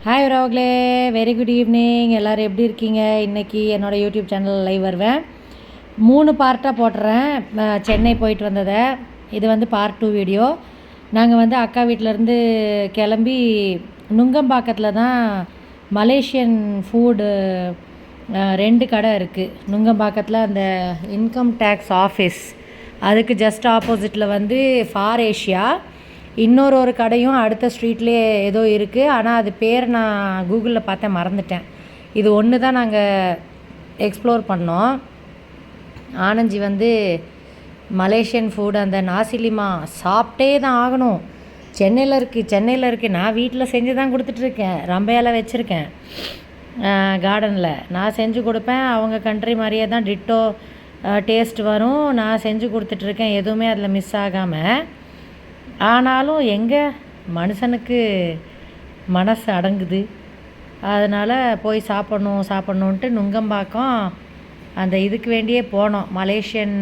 Hi ராவ்களே, very good evening. எல்லோரும் எப்படி இருக்கீங்க? இன்றைக்கி என்னோடய யூடியூப் சேனலில் லைவ் வருவேன். 3 பார்ட்டாக போட்டுறேன். சென்னை போயிட்டு வந்ததை. இது வந்து பார்ட் 2 வீடியோ. நாங்கள் வந்து அக்கா வீட்டிலேருந்து கிளம்பி நுங்கம்பாக்கத்தில் தான் மலேசியன் ஃபுட்டு 2 கடை இருக்குது. நுங்கம்பாக்கத்தில் அந்த இன்கம் டேக்ஸ் ஆஃபீஸ் அதுக்கு ஜஸ்ட் ஆப்போசிட்டில் வந்து ஃபார் ஏஷியா. இன்னொரு கடையும் அடுத்த ஸ்ட்ரீட்லேயே ஏதோ இருக்குது. ஆனால் அது பேர் நான் கூகுளில் பார்த்தேன், மறந்துட்டேன். இது ஒன்று தான் நாங்கள் எக்ஸ்ப்ளோர் பண்ணோம். ஆனந்தி வந்து மலேசியன் ஃபுட் அந்த நாசிலிமா சாப்பிட்டே தான் ஆகணும். சென்னையில் இருக்குது. நான் வீட்டில் செஞ்சு தான் கொடுத்துட்ருக்கேன். ரம்பையால் வச்சுருக்கேன் கார்டனில். நான் செஞ்சு கொடுப்பேன். அவங்க கண்ட்ரி மாதிரியே தான் டிட்டோ டேஸ்ட் வரும். நான் செஞ்சு கொடுத்துட்ருக்கேன், எதுவுமே அதில் மிஸ் ஆகாமல். ஆனாலும் எங்கே மனுஷனுக்கு மனசு அடங்குது. அதனால் போய் சாப்பிட்ணுன்ட்டு நுங்கம்பாக்கம் அந்த இதுக்கு வேண்டியே போனோம். மலேசியன்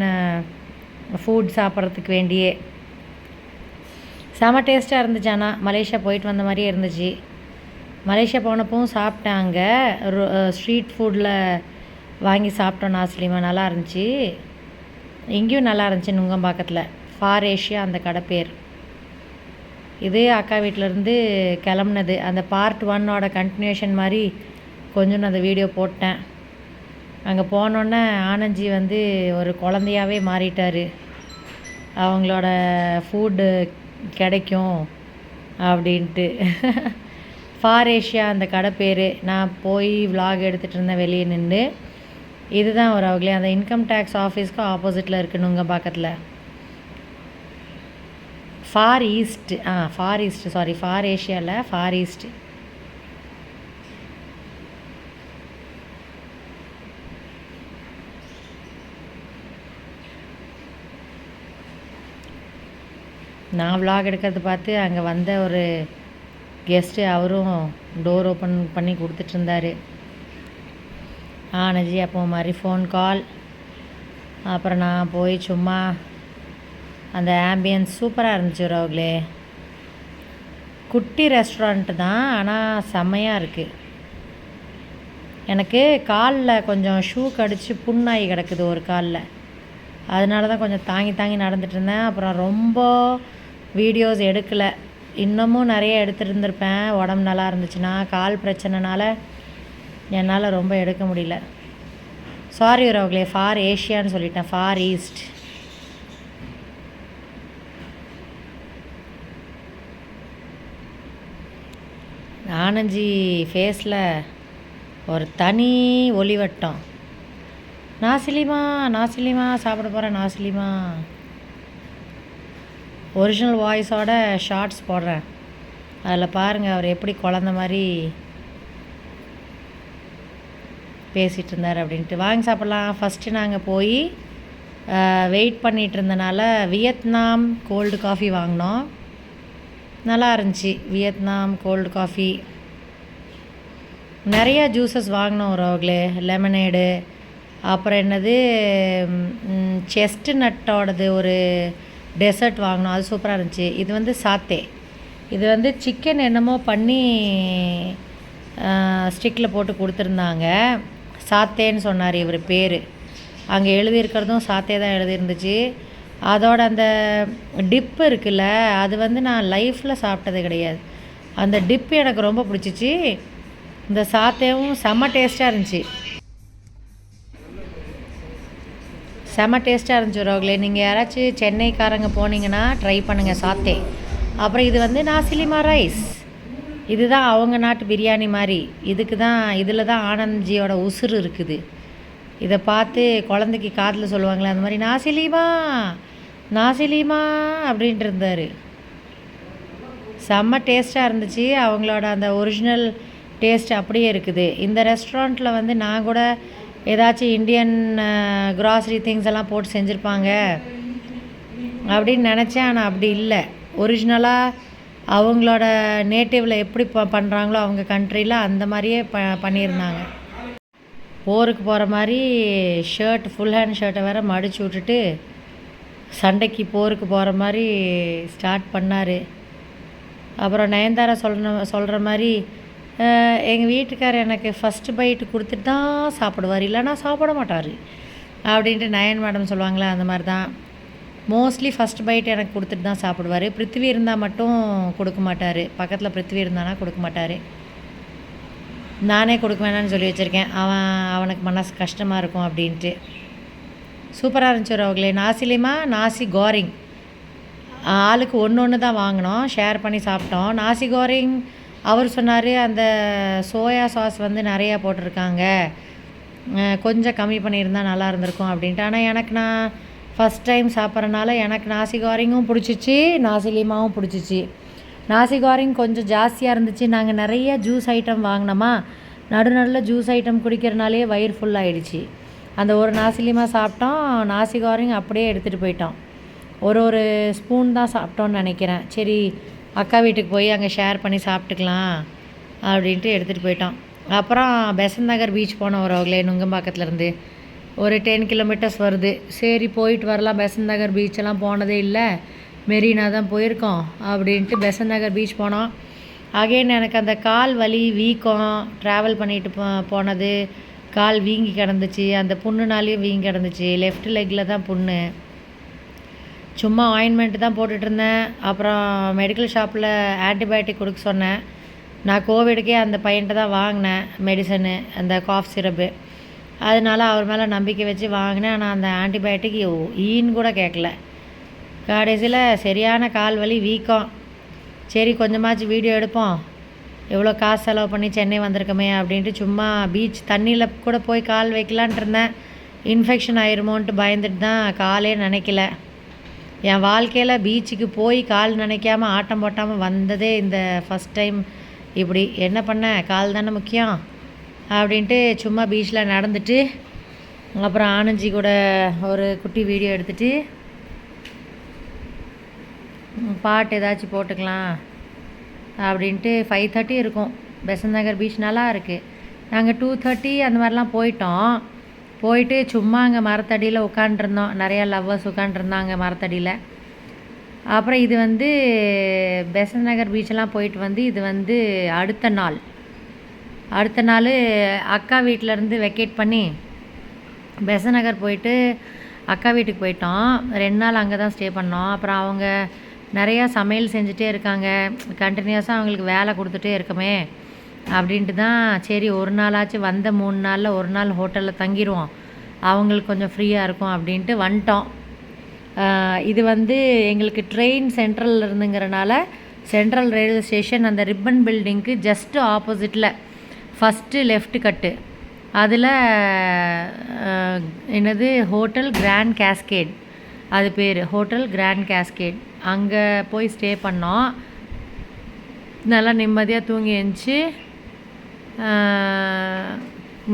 ஃபுட் சாப்பிட்றதுக்கு வேண்டியே செம டேஸ்ட்டாக இருந்துச்சு. ஆனால் மலேசியா போயிட்டு வந்த மாதிரியே இருந்துச்சு. மலேசியா போனப்பவும் சாப்பிட்டேன். அங்கே ஸ்ட்ரீட் ஃபுட்டில் வாங்கி சாப்பிட்டோம். நாஸ்லிமா நல்லா இருந்துச்சு. இங்கேயும் நல்லா இருந்துச்சு. நுங்கம்பாக்கத்தில் ஃபார் ஏஷியா அந்த கடை பேர். இது அக்கா வீட்டிலேருந்து கிளம்புனது. அந்த பார்ட் 1ஓட கண்டினியூஷன் மாதிரி கொஞ்சம் நான் அந்த வீடியோ போட்டேன். அங்கே போனோன்னே ஆனந்தி வந்து ஒரு குழந்தையாகவே மாறிட்டார். அவங்களோட ஃபுட்டு கிடைக்கும் அப்படின்ட்டு. ஃபார் ஏஷியா அந்த கடை பேர். நான் போய் விலாக் எடுத்துகிட்டு இருந்தேன் வெளியே நின்று. இதுதான் ஒரு அவங்களே அந்த இன்கம் டேக்ஸ் ஆஃபீஸ்க்கு ஆப்போசிட்டில் இருக்குது நுங்கம்பாக்கத்தில். ஃபார் ஏஷியாவில் ஃபார் ஈஸ்ட். நான் விலாக் எடுக்கிறது பார்த்து அங்கே வந்த ஒரு கெஸ்ட்டு அவரும் டோர் ஓப்பன் பண்ணி கொடுத்துட்ருந்தார். ஆனந்தி அப்போ மாதிரி ஃபோன் கால். அப்புறம் நான் போய் சும்மா அந்த ஆம்பியன்ஸ் சூப்பராக இருந்துச்சு. ரோக்லே குட்டி ரெஸ்டாரண்ட்டு தான், ஆனால் செம்மையாக இருக்குது. எனக்கு காலில் கொஞ்சம் ஷூ கடிச்சு புண்ணாகி கிடக்குது ஒரு காலில். அதனால தான் கொஞ்சம் தாங்கி நடந்துட்டு இருந்தேன். அப்புறம் ரொம்ப வீடியோஸ் எடுக்கலை. இன்னமும் நிறைய எடுத்துருந்துருப்பேன். உடம்பு நல்லா இருந்துச்சுன்னா. கால் பிரச்சனைனால என்னால் ரொம்ப எடுக்க முடியல. சாரி ரோக்லே, ஃபார் ஏஷியான்னு சொல்லிட்டேன். For east. ஆனந்தி ஃபேஸில் ஒரு தனி ஒளிவட்டம். நாசிலிமா சாப்பிட போகிறேன். நாசிலிமா ஒரிஜினல் வாய்ஸோட ஷார்ட்ஸ் போடுறேன். அதில் பாருங்கள் அவர் எப்படி குழந்த மாதிரி பேசிகிட்டு இருந்தார் அப்படின்ட்டு. வாங்கி சாப்பிட்லாம். ஃபஸ்ட்டு நாங்கள் போய் வெயிட் பண்ணிகிட்டு இருந்தனால வியட்நாம் கோல்டு காஃபி வாங்கினோம். நல்லா இருந்துச்சு. Vietnam cold coffee. நிறையா ஜூஸஸ் வாங்கினோம் ரோக்லே. லெமனேடு, அப்புறம் என்னது செஸ்ட்டு நட்டோடது ஒரு டெசர்ட் வாங்கினோம். அது சூப்பராக இருந்துச்சு. இது வந்து சாத்தே. இது வந்து சிக்கன் என்னமோ பண்ணி ஸ்டிக்கில் போட்டு கொடுத்துருந்தாங்க. சாத்தேன்னு சொன்னார் இவர் பேர். அங்கே எழுதியிருக்கிறதும் சாத்தே தான் எழுதியிருந்துச்சு. அதோட அந்த டிப்பு இருக்குல்ல, அது வந்து நான் லைஃப்பில் சாப்பிட்டது கிடையாது. அந்த டிப்பு எனக்கு ரொம்ப பிடிச்சிச்சு. இந்த சாத்தேவும் செம்ம டேஸ்ட்டாக இருந்துச்சு. ரோக்லே. நீங்கள் யாராச்சும் சென்னைக்காரங்க போனீங்கன்னா ட்ரை பண்ணுங்கள் சாத்தே. அப்புறம் இது வந்து நாசிலிமா ரைஸ். இதுதான் அவங்க நாட்டு பிரியாணி மாதிரி. இதில் தான் ஆனந்தியோட உசுறு இருக்குது. இதை பார்த்து குழந்தைக்கு காதில் சொல்லுவாங்களே அந்த மாதிரி நாசிலிமா அப்படின்ட்டு இருந்தார். செம்ம டேஸ்ட்டாக இருந்துச்சு. அவங்களோட அந்த ஒரிஜினல் டேஸ்ட் அப்படியே இருக்குது. இந்த ரெஸ்டாரண்ட்டில் வந்து நான் கூட ஏதாச்சும் இந்தியன் க்ராசரி திங்ஸ் எல்லாம் போட்டு செஞ்சுருப்பாங்க அப்படின்னு நினச்சேன். ஆனால் அப்படி இல்லை. ஒரிஜினலாக அவங்களோட நேட்டிவில் எப்படி பண்ணுறாங்களோ அவங்க கண்ட்ரியில் அந்த மாதிரியே பண்ணியிருந்தாங்க. போருக்கு போகிற மாதிரி ஷர்ட், ஃபுல் ஹேண்ட் ஷர்ட்டை வேறு மடித்து விட்டுட்டு சண்டைக்கு போருக்கு போகிற மாதிரி ஸ்டார்ட் பண்ணார். அப்புறம் நயன்தாரா சொல்கிற மாதிரி எங்கள் வீட்டுக்காரர் எனக்கு ஃபஸ்ட்டு பைட்டு கொடுத்துட்டு தான் சாப்பிடுவார், இல்லைன்னா சாப்பிட மாட்டார் அப்படின்ட்டு நயன் மேடம் சொல்லுவாங்களே, அந்த மாதிரி தான். மோஸ்ட்லி ஃபஸ்ட் பைட் எனக்கு கொடுத்துட்டு தான் சாப்பிடுவார். பிருத்திவி இருந்தால் மட்டும் கொடுக்க மாட்டார். பக்கத்தில் பிருத்திவி இருந்தானா கொடுக்க மாட்டார். நானே கொடுக்க வேணான்னு சொல்லி வச்சுருக்கேன், அவனுக்கு மனசு கஷ்டமாக இருக்கும் அப்படின்ட்டு. சூப்பராக இருந்துச்சு அவங்களே. நாசிலிமா நாசி கோரிங் ஆளுக்கு ஒன்று தான் வாங்கினோம், ஷேர் பண்ணி சாப்பிட்டோம். நாசி கோரிங் அவர் சொன்னார், அந்த சோயா சாஸ் வந்து நிறையா போட்டிருக்காங்க, கொஞ்சம் கம்மி பண்ணியிருந்தால் நல்லா இருந்திருக்கும் அப்படின்ட்டு. ஆனால் எனக்கு நான் ஃபஸ்ட் டைம் சாப்பிட்றனால எனக்கு நாசி கோரிங்கும் பிடிச்சிச்சு, நாசிலிமாவும் பிடிச்சிச்சு. நாசி கோரிங் கொஞ்சம் ஜாஸ்தியாக இருந்துச்சு. நாங்கள் நிறைய ஜூஸ் ஐட்டம் வாங்கினோமா, நடுநடுவில் ஜூஸ் ஐட்டம் குடிக்கிறனாலே வயிறு ஃபுல்லாகிடுச்சு. அந்த ஒரு நாசிலிமா சாப்பிட்டோம், நாசி கோரிங் அப்படியே எடுத்துகிட்டு போயிட்டோம். ஒரு ஸ்பூன் தான் சாப்பிட்டோன்னு நினைக்கிறேன். சரி அக்கா வீட்டுக்கு போய் அங்கே ஷேர் பண்ணி சாப்பிட்டுக்கலாம் அப்படின்ட்டு எடுத்துகிட்டு போயிட்டோம். அப்புறம் பெசன்ட் நகர் பீச் போனோம் அவங்களே, நுங்கம்பாக்கத்துலேருந்து ஒரு 10 கிலோமீட்டர்ஸ் வருது. சரி போயிட்டு வரலாம், பெசன்ட் நகர் பீச்செல்லாம் போனதே இல்லை, மெரினா தான் போயிருக்கோம் அப்படின்ட்டு பெசன்ட் நகர் பீச் போனோம். அகைன் எனக்கு அந்த கால் வலி வீக்கம், ட்ராவல் பண்ணிட்டு போனது, கால் வீங்கி கிடந்துச்சு, அந்த புண்ணுனாலேயும் வீங்கி கிடந்துச்சு. லெஃப்ட் லெக்கில் தான் புண்ணு. சும்மா ஆயின்மெண்ட்டு தான் போட்டுட்ருந்தேன். அப்புறம் மெடிக்கல் ஷாப்பில் ஆன்டிபயோட்டிக் கொடுக்க சொன்னேன். நான் கோவிடுக்கே அந்த பையன்கிட்ட தான் வாங்கினேன் மெடிசனு, அந்த காஃப் சிரப்பு. அதனால அவர் மேலே நம்பிக்கை வச்சு வாங்கினேன். ஆனால் அந்த ஆன்டிபயோட்டிக் ஈன்னு கூட கேட்கல. கடைசியில் சரியான கால் வலி வீக்கம். சரி கொஞ்சமாச்சு வீடியோ எடுப்போம், எவ்வளோ காசு செலவு பண்ணி சென்னை வந்திருக்கோமே அப்படின்ட்டு சும்மா பீச் தண்ணியில் கூட போய் கால் வைக்கலான்ட்டு இருந்தேன். இன்ஃபெக்ஷன் ஆயிருமோன்ட்டு பயந்துட்டு தான் காலே நினைக்கல. என் வாழ்க்கையில் பீச்சுக்கு போய் கால் நினைக்காமல் ஆட்டம் போட்டாமல் வந்ததே இந்த ஃபஸ்ட் டைம். இப்படி என்ன பண்ண, கால் தானே முக்கியம் அப்படின்ட்டு சும்மா பீச்சில் நடந்துட்டு, அப்புறம் ஆனந்தி கூட ஒரு குட்டி வீடியோ எடுத்துகிட்டு பாட்டு ஏதாச்சும் போட்டுக்கலாம் அப்படின்ட்டு 5:30 இருக்கும். பெசன்ட் நகர் பீச் நல்லா இருக்குது. நாங்கள் 2:30 அந்த மாதிரிலாம் போயிட்டு சும்மா அங்கே மரத்தடியில் உட்காண்ட்ருந்தோம். நிறையா லவ்வர்ஸ் உட்காண்ட்ருந்தாங்க மரத்தடியில். அப்புறம் இது வந்து பெசன்ட் நகர் பீச்செல்லாம் போயிட்டு வந்து, இது வந்து அடுத்த நாள் அக்கா வீட்டிலேருந்து வெக்கேட் பண்ணி பெசன்ட் நகர் போயிட்டு அக்கா வீட்டுக்கு போயிட்டோம். 2 நாள் அங்கே தான் ஸ்டே பண்ணோம். அப்புறம் அவங்க நிறையா சமையல் செஞ்சுட்டே இருக்காங்க, கண்டினியூஸாக அவங்களுக்கு வேலை கொடுத்துட்டே இருக்கமே அப்படின்ட்டு தான் சரி ஒரு நாளாச்சும் வந்த 3 நாளில் ஒரு நாள் ஹோட்டலில் தங்கிடுவோம், அவங்களுக்கு கொஞ்சம் ஃப்ரீயாக இருக்கும் அப்படின்ட்டு வந்துட்டோம். இது வந்து எங்களுக்கு ட்ரெயின் சென்ட்ரலில் இருந்துங்கிறனால சென்ட்ரல் ரயில்வே ஸ்டேஷன் அந்த ரிப்பன் பில்டிங்க்கு ஜஸ்ட்டு ஆப்போசிட்டில் ஃபஸ்ட்டு லெஃப்ட் கட்டு, அதில் என்னது ஹோட்டல் கிராண்ட் கேஸ்கேட், அது பேர் ஹோட்டல் கிராண்ட் கேஸ்கேட். அங்கே போய் ஸ்டே பண்ணோம். நல்லா நிம்மதியாக தூங்கி எழுந்துச்சி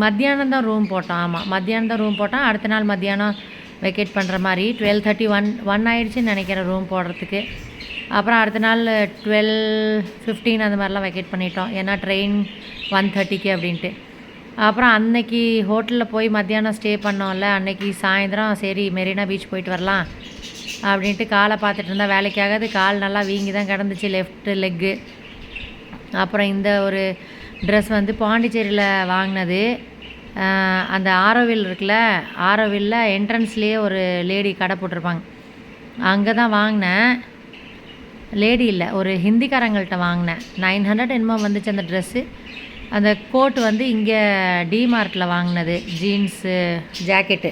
மத்தியானம் தான் ரூம் போட்டோம். ஆமாம் மத்தியானம் தான் ரூம் போட்டோம். அடுத்த நாள் மத்தியானம் வெக்கேட் பண்ணுற மாதிரி 12:30 ஆயிடுச்சுன்னு நினைக்கிறேன் ரூம் போடுறதுக்கு. அப்புறம் அடுத்த நாள் 12:15 அந்த மாதிரிலாம் வெக்கேட் பண்ணிட்டோம், ஏன்னா ட்ரெயின் 1:30 அப்படின்ட்டு. அப்புறம் அன்னைக்கு ஹோட்டலில் போய் மத்தியானம் ஸ்டே பண்ணோம்ல, அன்னைக்கு சாயந்தரம் சரி மெரினா பீச் போயிட்டு வரலாம் அப்படின்ட்டு காலை பார்த்துட்டு இருந்தால் வேலைக்காகாது, கால் நல்லா வீங்கி தான் கிடந்துச்சு லெஃப்ட் லெக்கு. அப்புறம் இந்த ஒரு ட்ரெஸ் வந்து பாண்டிச்சேரியில் வாங்கினது. அந்த ஆரோவில் இருக்குல்ல, ஆரோவில்ல என்ட்ரன்ஸ்லேயே ஒரு லேடி கடை போட்டிருப்பாங்க, அங்கே தான் வாங்கினேன். லேடி இல்லை, ஒரு ஹிந்திக்காரங்கள்ட்ட வாங்கினேன். 900 என்னமோ வந்துச்சு அந்த ட்ரெஸ்ஸு. அந்த கோட் வந்து இங்கே டிமார்ட்டில் வாங்கினது, ஜீன்ஸு ஜாக்கெட்டு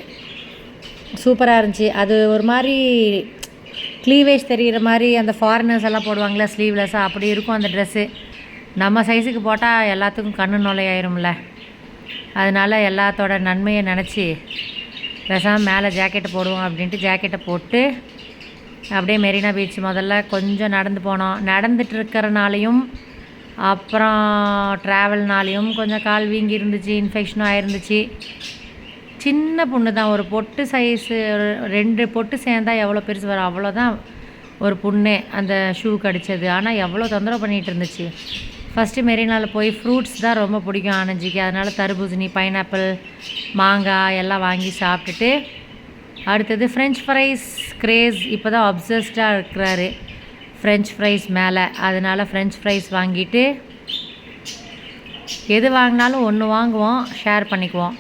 சூப்பராக இருந்துச்சு. அது ஒரு மாதிரி க்ளீவேஜ் தெரிகிற மாதிரி அந்த ஃபாரினர்ஸ் எல்லாம் போடுவாங்களே ஸ்லீவ்லெஸ்ஸாக, அப்படி இருக்கும் அந்த ட்ரெஸ்ஸு. நம்ம சைஸுக்கு போட்டால் எல்லாத்துக்கும் கண்ணு நுழையாயிரும்ல, அதனால் எல்லாத்தோட நன்மையை நினச்சி பேசாமல் மேலே ஜாக்கெட்டை போடுவோம் அப்படின்ட்டு ஜாக்கெட்டை போட்டு அப்படியே மெரினா பீச் முதல்ல கொஞ்சம் நடந்து போனோம். நடந்துட்டு இருக்கிறனாலையும் அப்புறம் ட்ராவல்னாலையும் கொஞ்சம் கால் வீங்கி இருந்துச்சு, இன்ஃபெக்ஷனும் ஆயிருந்துச்சு. சின்ன புண்ணு தான், ஒரு பொட்டு சைஸு, 2 பொட்டு சேர்ந்தால் எவ்வளோ பெருசு வரும் அவ்வளோதான் ஒரு புண்ணே அந்த ஷூ கடிச்சது. ஆனால் எவ்வளோ தொந்தரவு பண்ணிகிட்டு இருந்துச்சு. ஃபஸ்ட்டு மெரினாவில் போய் ஃப்ரூட்ஸ் தான் ரொம்ப பிடிக்கும் ஆனந்திக்கு, அதனால் தர்பூசணி, பைனாப்பிள், மாங்காய் எல்லாம் வாங்கி சாப்பிட்டுட்டு அடுத்தது ஃப்ரெஞ்ச் ஃப்ரைஸ் கிரேஸ் இப்போ தான் அப்சஸ்டாக இருக்கிறாரு ஃப்ரெஞ்ச் ஃப்ரைஸ் மேலே, அதனால் ஃப்ரெஞ்ச் ஃப்ரைஸ் வாங்கிட்டு எது வாங்கினாலும் ஒன்று வாங்குவோம், ஷேர் பண்ணிக்குவோம்.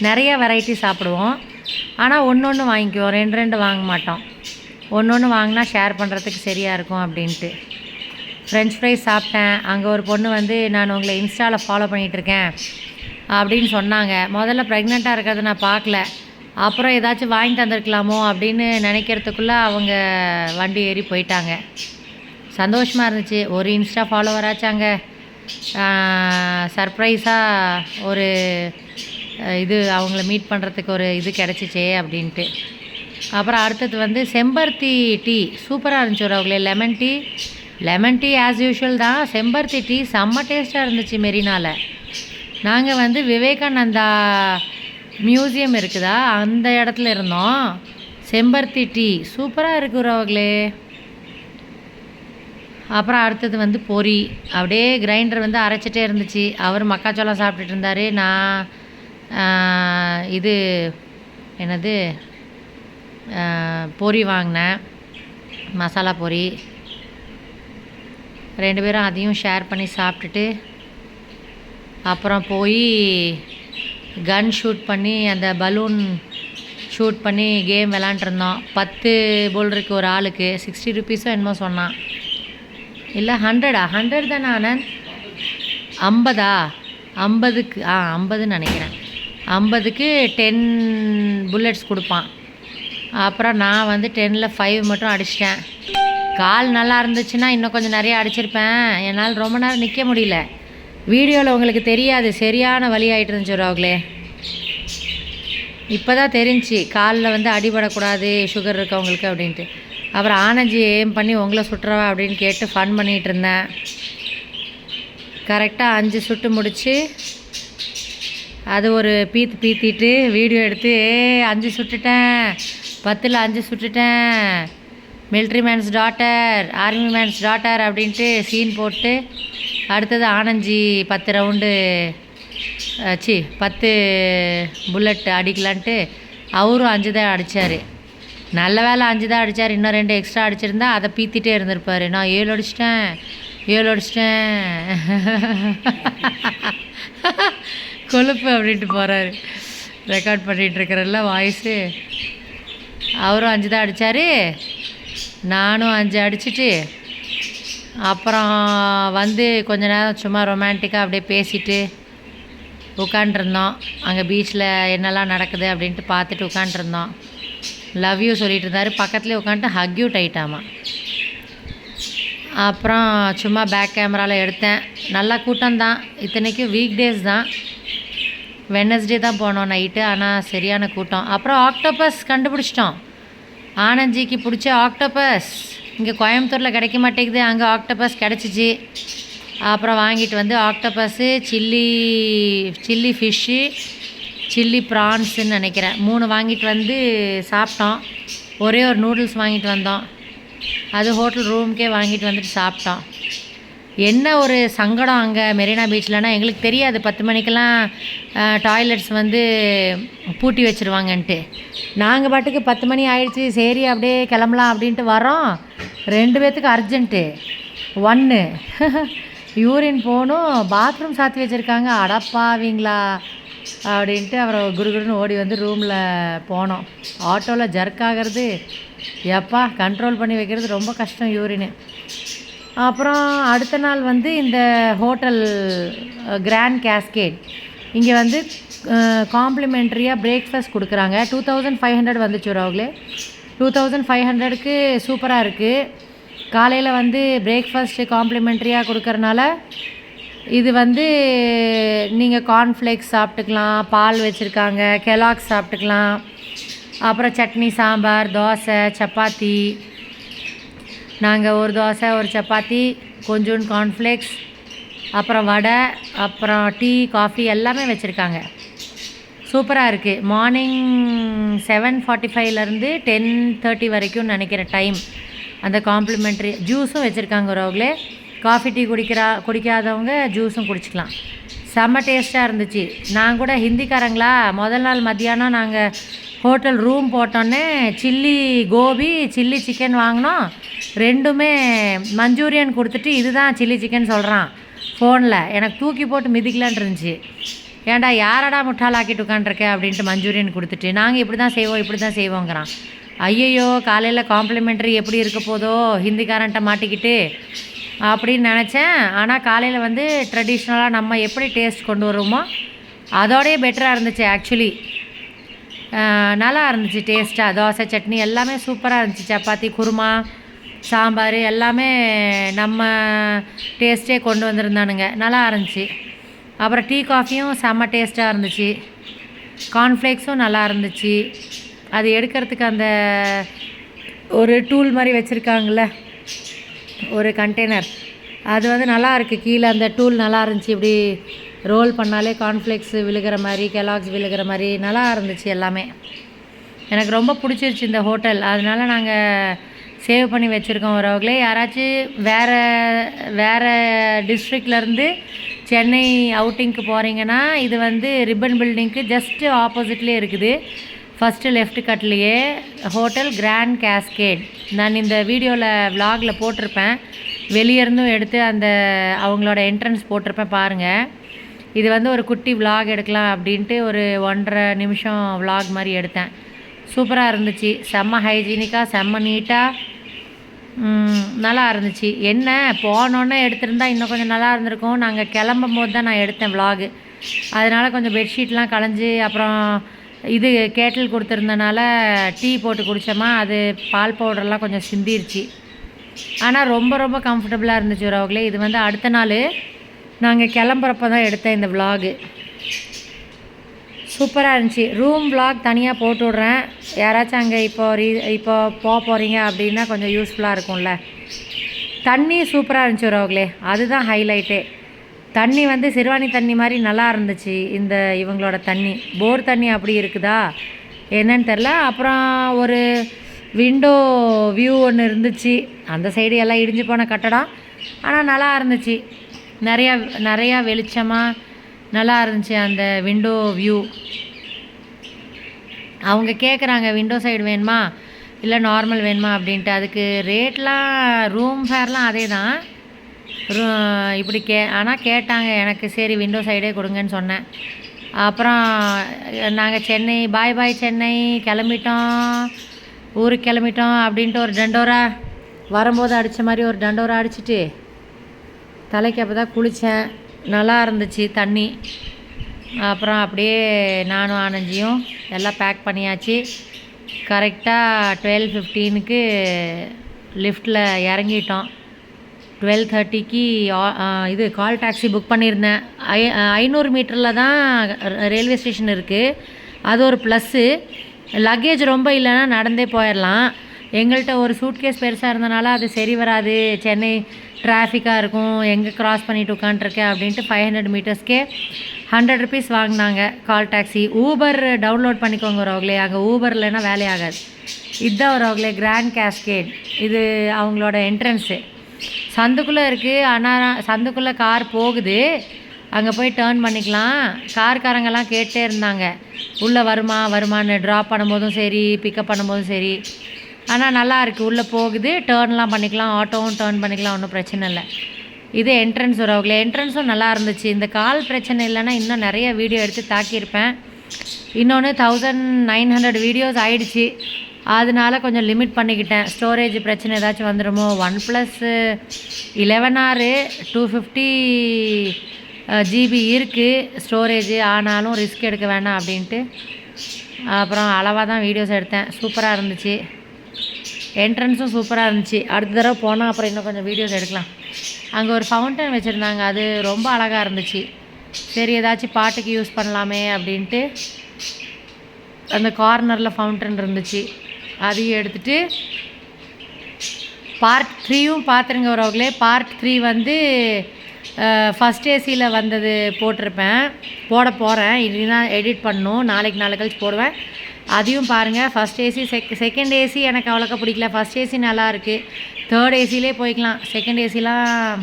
நிறைய வெரைட்டி சாப்பிடுவோம், ஆனால் ஒன்று வாங்கிக்குவோம், 2 வாங்க மாட்டோம். ஒன்று வாங்கினா ஷேர் பண்ணுறதுக்கு சரியாக இருக்கும் அப்படின்ட்டு. ஃப்ரெஞ்ச் ஃப்ரைஸ் சாப்பிட்டேன். அங்கே ஒரு பொண்ணு வந்து நான் உங்களை இன்ஸ்டாவில் ஃபாலோ பண்ணிகிட்ருக்கேன் அப்படின்னு சொன்னாங்க. முதல்ல ப்ரெக்னெண்ட்டாக இருக்கிறத நான் பார்க்கல. அப்புறம் ஏதாச்சும் வாங்கிட்டு வந்திருக்கலாமோ அப்படின்னு நினைக்கிறதுக்குள்ளே அவங்க வண்டி ஏறி போயிட்டாங்க. சந்தோஷமாக இருந்துச்சு. ஒரு இன்ஸ்டா ஃபாலோவராச்சாங்க சர்ப்ரைஸாக ஒரு இது அவங்கள மீட் பண்ணுறதுக்கு ஒரு இது கிடச்சிச்சே அப்படின்ட்டு. அப்புறம் அடுத்தது வந்து செம்பருத்தி டீ சூப்பராக இருந்துச்சு. ஒரு அவங்களே லெமன் டீ ஆஸ் யூஷுவல் தான். செம்பருத்தி டீ செம்ம டேஸ்ட்டாக இருந்துச்சு. மெரினாவில் நாங்கள் வந்து விவேகானந்தா மியூசியம் இருக்குதா, அந்த இடத்துல இருந்தோம். செம்பருத்தி டீ சூப்பராக இருக்குறவங்களே. அப்புறம் அடுத்தது வந்து பொரி. அப்படியே கிரைண்டர் வந்து அரைச்சிட்டே இருந்துச்சு. அவர் மக்காச்சோளம் சாப்பிட்டுட்டு இருந்தார். நான் இது என்னது பொரி வாங்கினேன், மசாலா பொரி. 2 பேரும் அதையும் ஷேர் பண்ணி சாப்பிட்டுட்டு அப்புறம் போய் கன் ஷூட் பண்ணி அந்த பலூன் ஷூட் பண்ணி கேம் விளாண்டுருந்தோம். 10 போல் இருக்குது ஒரு ஆளுக்கு. 60 ருபீஸோ என்னமோ சொன்னான். இல்லை 100 தானே ஆனந்த்? 50க்கு 50ன்னு நினைக்கிறேன். 50க்கு 10 புல்லட்ஸ் கொடுப்பான். அப்புறம் நான் வந்து 10ல் 5 மட்டும் அடிச்சிட்டேன். கால் நல்லா இருந்துச்சுன்னா இன்னும் கொஞ்சம் நிறையா அடிச்சிருப்பேன். என்னால் ரொம்ப நேரம் நிற்க முடியல. வீடியோவில் உங்களுக்கு தெரியாது, சரியான வலி ஆகிட்டு இருந்துச்சு அவங்களே. இப்போ தான் தெரிஞ்சு காலில் வந்து அடிபடக்கூடாது சுகர் இருக்கவங்களுக்கு அப்படின்ட்டு. அப்புறம் ஆனஞ்சி ஏம் பண்ணி உங்களை சுட்டுறவா அப்படின்னு கேட்டு ஃபன் பண்ணிகிட்டு இருந்தேன். கரெக்டாக 5 சுட்டு முடித்து அது ஒரு பீத்திட்டு வீடியோ எடுத்து 5 சுட்டுட்டேன், 10ல் 5 சுட்டுட்டேன், military man's daughter, army man's daughter அப்படின்ட்டு சீன் போட்டு அடுத்தது ஆனஞ்சி 10 ரவுண்டு 10 புல்லட் அடிக்கலான்ட்டு அவரும் 5 தான் அடித்தார். நல்ல வேலை 5 தான் அடித்தார். இன்னும் 2 எக்ஸ்ட்ரா அடிச்சிருந்தா அதை பீத்திட்டே இருந்திருப்பார். நான் 7 அடிச்சிட்டேன் கொழுப்பு அப்படின்ட்டு போகிறாரு. ரெக்கார்ட் பண்ணிகிட்ருக்கிறல்ல வாய்ஸு. அவரும் 5 தான் அடித்தார், நானும் 5 அடிச்சிட்டு அப்புறம் வந்து கொஞ்ச நேரம் சும்மா ரொமான்டிக்காக அப்படியே பேசிட்டு உட்காண்ட்ருந்தோம். அங்கே பீச்சில் என்னெல்லாம் நடக்குது அப்படின்ட்டு பார்த்துட்டு உட்காண்ட்ருந்தோம். லவ் யூ சொல்லிட்டு இருந்தார். பக்கத்துலேயே உட்காந்துட்டு ஹக் யூ டைட்டாமா. அப்புறம் சும்மா பேக் கேமராவில் எடுத்தேன். நல்லா கூட்டம்தான். இத்தனைக்கும் வீக் டேஸ் தான், வெட்னஸ்டே தான் போனோம் நைட்டு. ஆனால் சரியான கூட்டம். அப்புறம் ஆக்டோபஸ் கண்டுபிடிச்சிட்டோம். ஆனஞ்சிக்கு பிடிச்ச ஆக்டோபஸ் இங்கே கோயம்புத்தூரில் கிடைக்க மாட்டேங்குது. அங்கே ஆக்டோபஸ் கிடச்சிச்சு. அப்புறம் வாங்கிட்டு வந்து ஆக்டோபஸ்ஸு, சில்லி ஃபிஷ்ஷு, சில்லி ப்ரான்ஸுன்னு நினைக்கிறேன் 3 வாங்கிட்டு வந்து சாப்பிட்டோம். ஒரே ஒரு நூடுல்ஸ் வாங்கிட்டு வந்தோம். அது ஹோட்டல் ரூமுக்கே வாங்கிட்டு வந்துட்டு சாப்பிட்டோம். என்ன ஒரு சங்கடம் அங்கே மெரினா பீச்லனா, எங்களுக்கு தெரியாது 10 மணிக்கெல்லாம் டாய்லெட்ஸ் வந்து பூட்டி வச்சுருவாங்கன்ட்டு. நாங்கள் பாட்டுக்கு 10 மணி ஆயிடுச்சு, சரி அப்படியே கிளம்பலாம் அப்படின்ட்டு வரோம். 2 பேர்த்துக்கு அர்ஜென்ட்டு. 1 யூரின் போகணும், பாத்ரூம் சாத்தி வச்சுருக்காங்க. அடப்பாவீங்களா அப்படின்ட்டு அப்புறம் குருகுருன்னு ஓடி வந்து ரூமில் போனோம். ஆட்டோவில் ஜர்க் ஆகிறது எப்பா கண்ட்ரோல் பண்ணி வைக்கிறது ரொம்ப கஷ்டம் யூரின்னு. அப்புறம் அடுத்த நாள் வந்து இந்த ஹோட்டல் கிராண்ட் கேஸ்கேட் இங்கே வந்து காம்ப்ளிமெண்ட்ரியாக பிரேக்ஃபாஸ்ட் கொடுக்குறாங்க. 2500 வந்துச்சு அவங்களே. 2500க்கு சூப்பராக இருக்குது. காலையில் வந்து பிரேக்ஃபாஸ்ட்டு காம்ப்ளிமெண்ட்ரியாக கொடுக்கறனால இது வந்து நீங்கள் கார்ன்ஃப்ளேக்ஸ் சாப்பிட்டுக்கலாம், பால் வச்சுருக்காங்க, கெலாக்ஸ் சாப்பிட்டுக்கலாம். அப்புறம் சட்னி, சாம்பார், தோசை, சப்பாத்தி. நாங்கள் ஒரு தோசை, ஒரு சப்பாத்தி, கொஞ்சோண்டு கார்ன்ஃப்ளேக்ஸ், அப்புறம் வடை, அப்புறம் டீ, காஃபி எல்லாமே வச்சுருக்காங்க. சூப்பராக இருக்குது. மார்னிங் 7:45லேருந்து 10:30 வரைக்கும் நினைக்கிற டைம். அந்த காம்ப்ளிமெண்ட்ரி ஜூஸும் வச்சுருக்காங்க ஒருவங்களே. Coffee tea குடிக்காதவங்க ஜூஸும் குடிச்சிக்கலாம். செம்ம டேஸ்ட்டாக இருந்துச்சு. நான் கூட ஹிந்திக்காரங்களா, முதல் நாள் மத்தியானம் நாங்கள் ஹோட்டல் ரூம் போட்டோன்னே சில்லி கோபி, சில்லி சிக்கன் வாங்கினோம். 2மே மஞ்சூரியன் கொடுத்துட்டு இதுதான் சில்லி சிக்கன் சொல்கிறான். ஃபோனில். எனக்கு தூக்கி போட்டு மிதிக்கலான் இருந்துச்சு. ஏன்டா யாரடா முட்டாளாக்கிட்டு உட்காண்ட்ருக்க அப்படின்ட்டு மஞ்சூரியன் கொடுத்துட்டு, நாங்கள் இப்படி தான் செய்வோம் இப்படி தான் செய்வோங்கிறான். ஐயையோ காலையில் காம்ப்ளிமெண்ட்ரி எப்படி இருக்க போதோ ஹிந்திக்காரன்ட்ட மாட்டிக்கிட்டு அப்படின்னு நினச்சேன். ஆனால் காலையில் வந்து ட்ரெடிஷ்னலாக நம்ம எப்படி டேஸ்ட் கொண்டு வருவோமோ அதோடய பெட்டராக இருந்துச்சு. ஆக்சுவலி நல்லா இருந்துச்சு டேஸ்ட்டாக. தோசை சட்னி எல்லாமே சூப்பராக இருந்துச்சு. சப்பாத்தி குருமா சாம்பார் எல்லாமே நம்ம டேஸ்ட்டே கொண்டு வந்திருந்தானுங்க. நல்லா இருந்துச்சு. அப்புறம் டீ காஃபியும் செம்ம டேஸ்ட்டாக இருந்துச்சு. கார்ன்ஃப்ளேக்ஸும் நல்லா இருந்துச்சு. அது எடுக்கிறதுக்கு அந்த ஒரு டூல் மாதிரி வச்சுருக்காங்கள்ல, ஒரு கண்டெய்னர், அது வந்து நல்லா இருக்குது. கீழே அந்த டூல் நல்லா இருந்துச்சு. இப்படி ரோல் பண்ணாலே கார்ன்ஃப்ளேக்ஸ் விழுகிற மாதிரி, கெலாக்ஸ் விழுகிற மாதிரி நல்லா இருந்துச்சு எல்லாமே. எனக்கு ரொம்ப பிடிச்சிருச்சு இந்த ஹோட்டல். அதனால நாங்கள் சேவ் பண்ணி வச்சுருக்கோம். வரவங்களே யாராச்சும் வேறு டிஸ்ட்ரிக்ட்லேருந்து சென்னை அவுட்டிங்க்கு போகிறீங்கன்னா, இது வந்து ரிப்பன் பில்டிங்க்கு ஜஸ்ட்டு ஆப்போசிட்லேயே இருக்குது. ஃபஸ்ட்டு லெஃப்ட் கட்லேயே ஹோட்டல் கிராண்ட் கேஸ்கேட். நான் இந்த வீடியோவில் விலாகில் போட்டிருப்பேன். வெளியேருந்தும் எடுத்து அந்த அவங்களோட என்ட்ரன்ஸ் போட்டிருப்பேன் பாருங்கள். இது வந்து ஒரு குட்டி விலாக் எடுக்கலாம் அப்படின்ட்டு ஒரு 1.5 நிமிஷம் விலாக் மாதிரி எடுத்தேன். சூப்பராக இருந்துச்சு. செம்ம ஹைஜீனிக்காக செம்ம நீட்டாக நல்லா இருந்துச்சு. என்ன போனோன்னே எடுத்திருந்தா இன்னும் கொஞ்சம் நல்லா இருந்திருக்கும். நாங்கள் கிளம்பும் போது தான் நான் எடுத்தேன் விலாகு. அதனால் கொஞ்சம் பெட்ஷீட்லாம் களைஞ்சி, அப்புறம் இது கேட்டில் கொடுத்துருந்தனால டீ போட்டு குடித்தோமா, அது பால் பவுடர்லாம் கொஞ்சம் சிந்திருச்சு. ஆனால் ரொம்ப ரொம்ப கம்ஃபர்டபுளாக இருந்துச்சு உறவுகளே. இது வந்து அடுத்த நாள் நாங்கள் கிளம்புறப்ப தான் எடுத்தேன் இந்த விலாகு. சூப்பராக இருந்துச்சு. ரூம் விலாக் தனியாக போட்டு விட்றேன். யாராச்சும் அங்கே இப்போ போகிறீங்க அப்படின்னா கொஞ்சம் யூஸ்ஃபுல்லாக இருக்கும்ல. தண்ணி சூப்பராக இருந்துச்சு உறவுகளே. அதுதான் ஹைலைட்டே. தண்ணி வந்து சிறுவாணி தண்ணி மாதிரி நல்லா இருந்துச்சு. இந்த இவங்களோட தண்ணி போர் தண்ணி அப்படி இருக்குதா என்னன்னு தெரில. அப்புறம் ஒரு விண்டோ வியூ ஒன்று இருந்துச்சு. அந்த சைடு எல்லாம் இடிஞ்சு போன கட்டடம், ஆனால் நல்லா இருந்துச்சு. நிறையா வெளிச்சமாக நல்லா இருந்துச்சு அந்த விண்டோ வியூ. அவங்க கேட்குறாங்க விண்டோ சைடு வேணுமா இல்லை நார்மல் வேணுமா அப்படின்ட்டு. அதுக்கு ரேட்லாம் ரூம் ஃபேர்லாம் அதே தான். இப்படி ஆனால் கேட்டாங்க. எனக்கு சரி விண்டோ சைடே கொடுங்கன்னு சொன்னேன். அப்புறம் நாங்கள் சென்னை பாய் சென்னை கிளம்பிட்டோம், ஊருக்கு கிளம்பிட்டோம் அப்படின்ட்டு ஒரு டண்டோரா வரும்போது அடித்த மாதிரி ஒரு டண்டோரா அடிச்சுட்டு தலைக்கு அப்போ தான் குளித்தேன். நல்லா இருந்துச்சு தண்ணி. அப்புறம் அப்படியே நானும் ஆனந்தியும் எல்லாம் பேக் பண்ணியாச்சு. கரெக்டாக 12:15க்கு லிஃப்ட்டில் இறங்கிட்டோம். 12:30க்கு இது கால் டாக்ஸி புக் பண்ணியிருந்தேன். 500 மீட்டரில் தான் ரயில்வே ஸ்டேஷன் இருக்குது. அது ஒரு ப்ளஸ்ஸு. லக்கேஜ் ரொம்ப இல்லைன்னா நடந்தே போயிடலாம். எங்கள்கிட்ட ஒரு சூட்கேஸ் பெருசாக இருந்தனால அது சரி வராது, சென்னை டிராஃபிக்காக இருக்கும், எங்கே க்ராஸ் பண்ணிவிட்டு உட்காண்ட்ருக்கேன் அப்படின்ட்டு 500 மீட்டர்ஸ்க்கே 100 ருபீஸ் வாங்கினாங்க கால் டாக்ஸி. ஊபர் டவுன்லோட் பண்ணிக்கோங்க வரவங்களே. அங்கே ஊபர் இல்லைன்னா வேலையாகாது. இதுதான் வரவங்களே கிராண்ட் கேஸ்கேட். இது அவங்களோட என்ட்ரன்ஸு. சந்துக்குள்ளே இருக்குது. ஆனால் சந்துக்குள்ளே கார் போகுது, அங்கே போய் டேர்ன் பண்ணிக்கலாம். கார்காரங்கெல்லாம் கேட்டே இருந்தாங்க உள்ளே வருமானு. ட்ராப் பண்ணும்போதும் சரி, பிக்கப் பண்ணும்போதும் சரி. ஆனால் நல்லா இருக்குது. உள்ளே போகுது, டேர்ன்லாம் பண்ணிக்கலாம், ஆட்டோவும் டேர்ன் பண்ணிக்கலாம், ஒன்றும் பிரச்சனை இல்லை. இது என்ட்ரன்ஸ் வரவங்களே. என்ட்ரன்ஸும் நல்லா இருந்துச்சு. இந்த கால் பிரச்சனை இல்லைன்னா இன்னும் நிறைய வீடியோ எடுத்து தாக்கியிருப்பேன். இன்னொன்று 1900 வீடியோஸ் ஆயிடுச்சு. அதனால கொஞ்சம் லிமிட் பண்ணிக்கிட்டேன். ஸ்டோரேஜ் பிரச்சனை ஏதாச்சும் வந்துடுமோ. OnePlus 11R 250 GB இருக்குது ஸ்டோரேஜ். ஆனாலும் ரிஸ்க் எடுக்க வேணாம் அப்படின்ட்டு அப்புறம் அளவாக தான் வீடியோஸ் எடுத்தேன். சூப்பராக இருந்துச்சு. என்ட்ரன்ஸும் சூப்பராக இருந்துச்சு. அடுத்த தடவை போனால் அப்புறம் இன்னும் கொஞ்சம் வீடியோஸ் எடுக்கலாம். அங்கே ஒரு ஃபவுண்டன் வச்சுருந்தாங்க, அது ரொம்ப அழகாக இருந்துச்சு. சரி ஏதாச்சும் பாட்டுக்கு யூஸ் பண்ணலாமே அப்படின்ட்டு அந்த கார்னரில் ஃபவுண்டன் இருந்துச்சு, அதையும் எடுத்துகிட்டு பார்ட் 3யும் பார்த்துருங்க வரவங்களே. பார்ட் 3 வந்து ஃபஸ்ட் ஏசியில் வந்தது போட போகிறேன். இதுதான் எடிட் பண்ணணும். நாளை கழிச்சு போடுவேன். அதையும் பாருங்கள். ஃபஸ்ட் ஏசி செகண்ட் ஏசி எனக்கு அவ்வளோக்கா பிடிக்கல. ஃபஸ்ட் ஏசி நல்லா இருக்குது. தேர்ட் ஏசிலே போய்க்கலாம். செகண்ட் ஏசிலாம்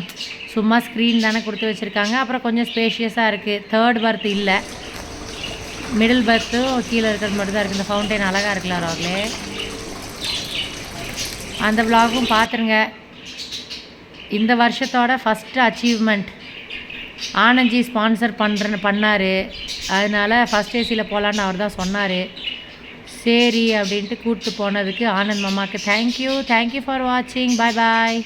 சும்மா ஸ்க்ரீன் தானே கொடுத்து வச்சுருக்காங்க. அப்புறம் கொஞ்சம் ஸ்பேஷியஸாக இருக்குது. தேர்ட் பர்த் இல்லை, மிடில் பர்த்தும் கீழே இருக்கிறது மட்டும் தான் இருக்குது. இந்த ஃபவுண்டைன் அழகாக இருக்கலாம் அவர்களே. அந்த விலாகும் பார்த்துருங்க. இந்த வருஷத்தோட ஃபஸ்ட்டு அச்சீவ்மெண்ட் ஆனந்த்ஜி ஸ்பான்சர் பண்ணார். அதனால் ஃபஸ்ட் ஏசியில் போகலான்னு அவர் தான் சொன்னார். சரி அப்படின்ட்டு கூப்பிட்டு போனதுக்கு ஆனந்த் மாமாவுக்கு தேங்க்யூ ஃபார் வாட்சிங். பாய்.